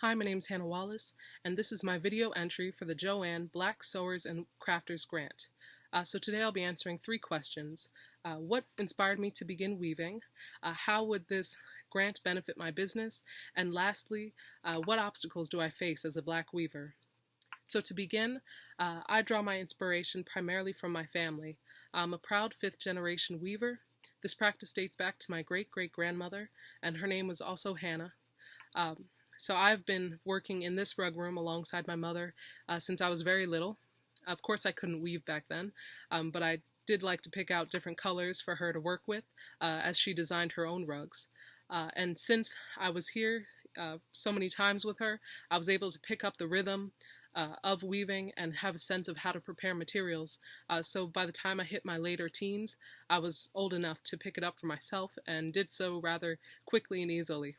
Hi, my name is Hannah Wallace, and this is my video entry for the JOANN Black Sewers and Crafters Grant. So today I'll be answering three questions. What inspired me to begin weaving? How would this grant benefit my business? And lastly, what obstacles do I face as a Black weaver? So to begin, I draw my inspiration primarily from my family. I'm a proud fifth-generation weaver. This practice dates back to my great-great-grandmother, and her name was also Hannah. So I've been working in this rug room alongside my mother since I was very little. Of course, I couldn't weave back then, but I did like to pick out different colors for her to work with as she designed her own rugs. And since I was here so many times with her, I was able to pick up the rhythm of weaving and have a sense of how to prepare materials. So by the time I hit my later teens, I was old enough to pick it up for myself and did so rather quickly and easily.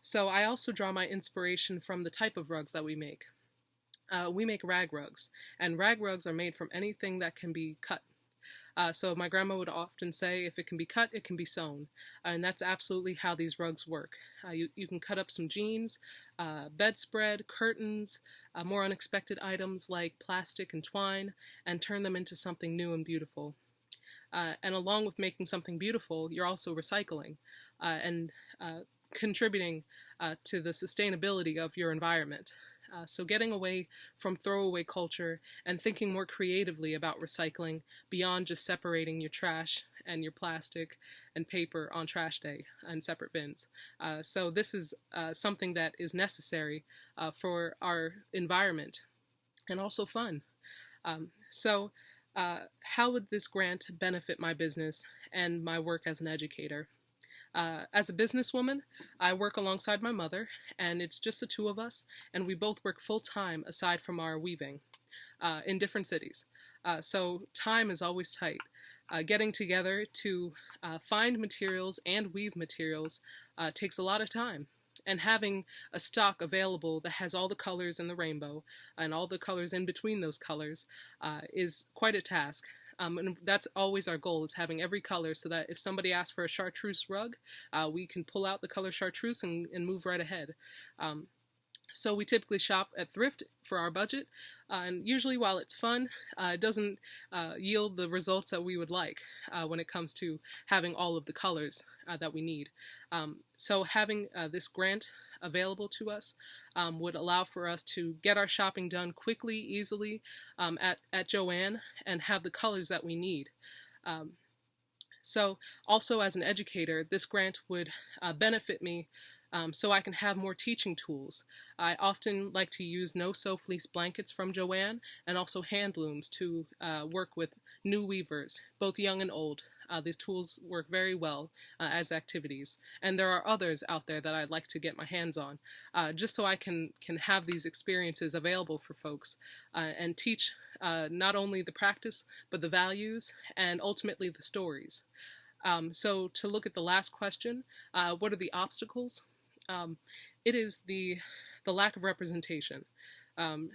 So I also draw my inspiration from the type of rugs that we make. We make rag rugs, and rag rugs are made from anything that can be cut. So my grandma would often say, if it can be cut, it can be sewn. And that's absolutely how these rugs work. You can cut up some jeans, bedspread, curtains, more unexpected items like plastic and twine, and turn them into something new and beautiful. And along with making something beautiful, you're also recycling and contributing to the sustainability of your environment. So getting away from throwaway culture and thinking more creatively about recycling beyond just separating your trash and your plastic and paper on trash day in separate bins. So this is something that is necessary for our environment and also fun. How would this grant benefit my business and my work as an educator? As a businesswoman, I work alongside my mother, and it's just the two of us, and we both work full-time aside from our weaving in different cities. So time is always tight. Getting together to find materials and weave materials takes a lot of time. And having a stock available that has all the colors in the rainbow and all the colors in between those colors is quite a task. And that's always our goal, is having every color so that if somebody asks for a chartreuse rug, we can pull out the color chartreuse and move right ahead. So we typically shop at thrift for our budget, and usually while it's fun, it doesn't yield the results that we would like when it comes to having all of the colors that we need. So having this grant available to us would allow for us to get our shopping done quickly, easily at JOANN and have the colors that we need. So also as an educator, this grant would benefit me so I can have more teaching tools. I often like to use no-sew fleece blankets from JOANN and also hand looms to work with new weavers, both young and old. These tools work very well as activities, and there are others out there that I'd like to get my hands on, just so I can have these experiences available for folks and teach not only the practice, but the values and ultimately the stories. So to look at the last question, what are the obstacles? It is the lack of representation,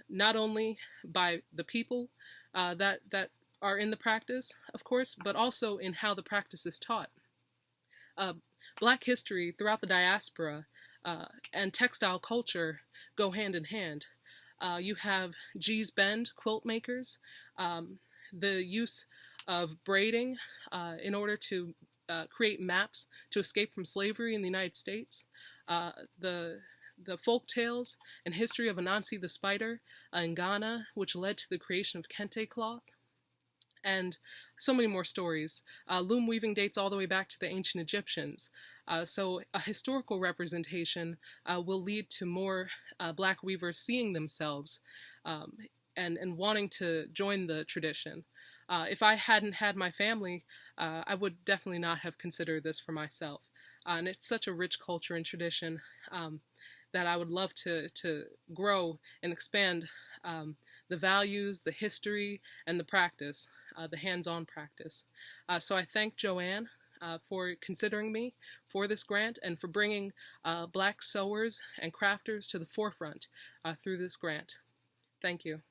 not only by the people that are in the practice, of course, but also in how the practice is taught. Black history throughout the diaspora and textile culture go hand in hand. You have Gee's Bend quilt makers, the use of braiding in order to create maps to escape from slavery in the United States, the folk tales and history of Anansi the spider in Ghana, which led to the creation of kente cloth, and so many more stories. Loom weaving dates all the way back to the ancient Egyptians. So a historical representation will lead to more Black weavers seeing themselves and wanting to join the tradition. If I hadn't had my family, I would definitely not have considered this for myself. And it's such a rich culture and tradition that I would love to grow and expand the values, the history, and the practice, the hands-on practice. So I thank JOANN for considering me for this grant and for bringing Black sewers and crafters to the forefront through this grant. Thank you.